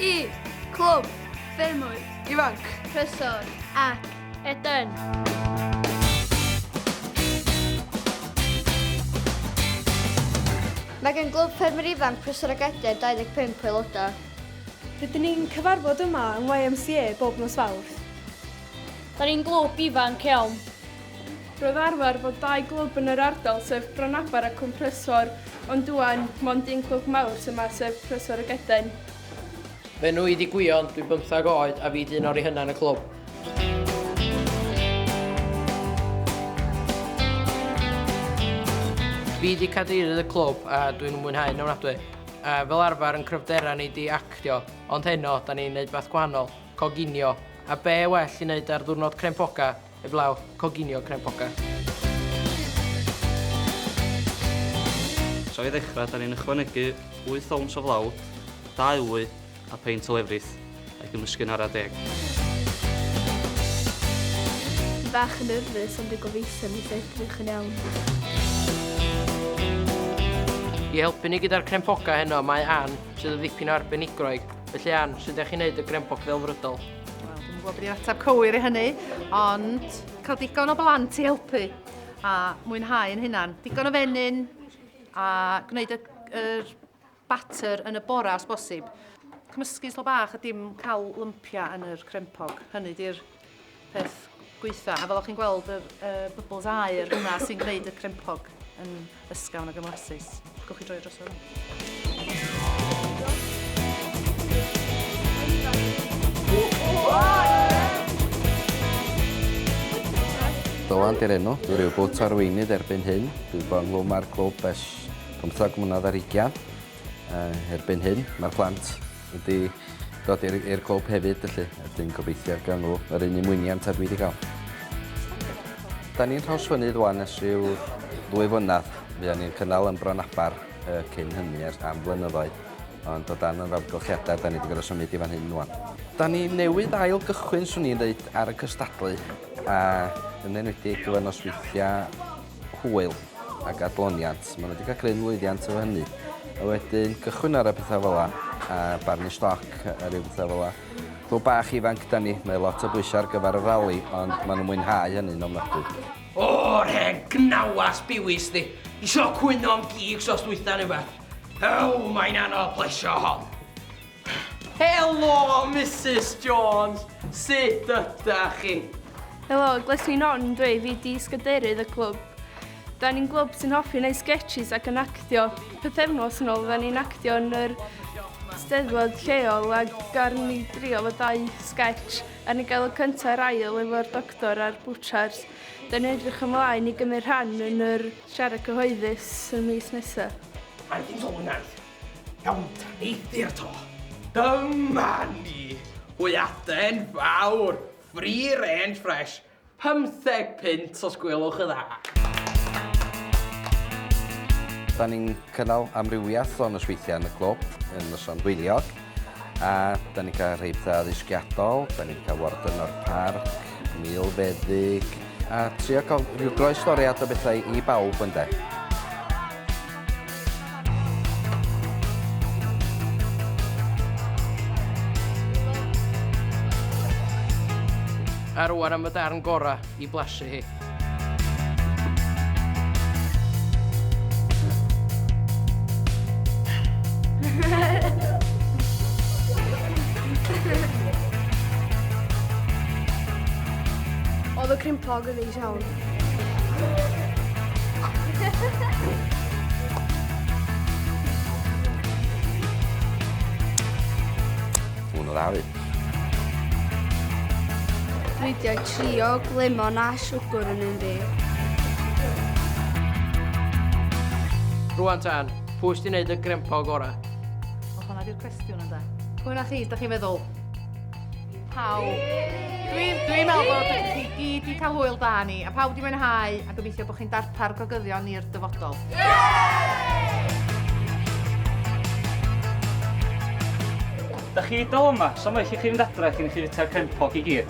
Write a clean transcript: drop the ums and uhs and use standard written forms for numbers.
I Clwb Ffermwyr Ifanc Prysor ac Eden. Mae gen Glwb Ffermwyr Ifanc Prysor ac Eden 25 aelodau. Rydyn ni'n cyfarfod yma yn YFC bob nos Fawrth. Da ni'n glwb ifanc iawn. Roedd arfer fod 2 glwb yn yr ardal sef Branabar ac Prysor, ond dwan mond un clwb mawr sy'n yma sef Prysor ac Eden. Fe nhw i ddigwyon, dwi 15 oed a fi dyn o'r i hynna yn y clwb. Fi di cadeirydd y clwb a dwi'n mwynhau ofnadwy. Fel arfer yn cryfdera ni di actio, ond heno da ni'n neud beth gwahanol, coginio. A be well i wneud ar ddiwrnod crempoga, eblaw, coginio crempoga. So i ddechrau, da ni'n ychwanegu 8 owns o flawd, 2 wy a peint o lefrith, ac yn ymysgu'n ara 10. Bach yn nerfus ond dwi'n gobeithio mi edrych yn iawn. I helpu ni gyda'r crempoga heno, mae Ann sydd yn ddipyn o arbenigroeg. Felly Ann, sydd ydych chi'n neud y crempog ddelfrydol? Dwi'n gwybod bod i'n ateb cywir i hynny, ond cael digon o blant i helpu a mwynhau yn hynna'n. Digon o fenyn a gwneud yr batter yn y bora os bosib. Cymysgu slo bach a dim cael lympia yn yr crempog. Hynny di'r peth gweitha. A fel o'ch chi'n gweld y bubbles aer hynna sy'n gwneud y crempog yn ysgafn ac ymlasus. Gwch chi droi dros hwnnw. Dylan di'r enw, dwi rhyw bwt arweinydd erbyn hyn. Dwi bod yn glwm ar clwb ers 15 mlynedd ar 20. Erbyn hyn, mae'r plant wedi dod i'r clwb hefyd, felly. Dwi'n gobeithio gan nhw yr un ymwyniant a dwi wedi cael. Da ni'n Rhawsfynydd wan ers rhyw 2 flynedd. Fuon ni'n cynnal yn Branabar cyn hynny am blynyddoedd. Ond o dan yr amgylchiadau, da ni wedi gorfod symud i fan hyn wan. Da ni newydd ail gychwyn, swn i'n dweud, ar y cystadlu. A yn enwedig gyfer nosweithiau hwyl ac adloniant. Maen nhw wedi cael cryn lwyddiant efo hynny. A wedyn gychwyn ar y pethau fel a barnu stoc a ryw pethau fel a. Clwb bach ifanc da ni, mae lot o bwysau ar gyfer y rali, ond maen nhw'n mwynhau hynny'n ofnadwy. O'r hen gnawas biwys di. Isio cwyno am gigs os dwytha'n rhywbeth. Ew, mae'n anodd plesio hon. Helo, Mrs Jones. Sut ydych chi? Helo, gles ni'n on dwi, fi di sgaderydd y clwb. Da ni'n glwb sy'n hoffi wneud sketches ac yn actio. Pythefnos yn ôl, da ni'n actio yn yr Steddfod lleol ac ar ni drio fo 2 sketch. A ni gael y cyntaf a'r ail efo'r doctor a'r butchers. Da ni'n edrych ymlaen i gymryd rhan yn yr siarad cyhoeddus y mis nesaf. Mae'n dim sôn iawn, eithir to. Dyma ni, hwyaden fawr, free range fresh, 15 pint os gwelwch y dda. Da ni'n cynnal amrywiaeth o nosweithiau yn y clwb, yn noson gwyliog. A da ni'n cael rhai pethau addysgiadol, da ni'n cael ward yn o'r parc, milfeddyg, a trio cael rhyw groesdoriad o bethau i bawb ynde. A rwan am y darn gora i blasu hi. Oedd y crimpog yn ddeis iawn. Hwnnw dda fi. Dwi wedi trio lemon a siwgr yn un fi. Rwan tan, pwy sy'n gwneud y grempog ora? O, hwnna di'r cwestiwn yna. Pwy na chi, ydych chi'n meddwl? Pawb. Dwi'n meddwl bod chi gyd wedi cael hwyl da ni, a pawb wedi mwynhau, a gobeithio bod chi'n darpar gogyddion i'r dyfodol. Da chi dal yma, so mae chi fynd adre cyn i chi fyta'r crempog i gyd.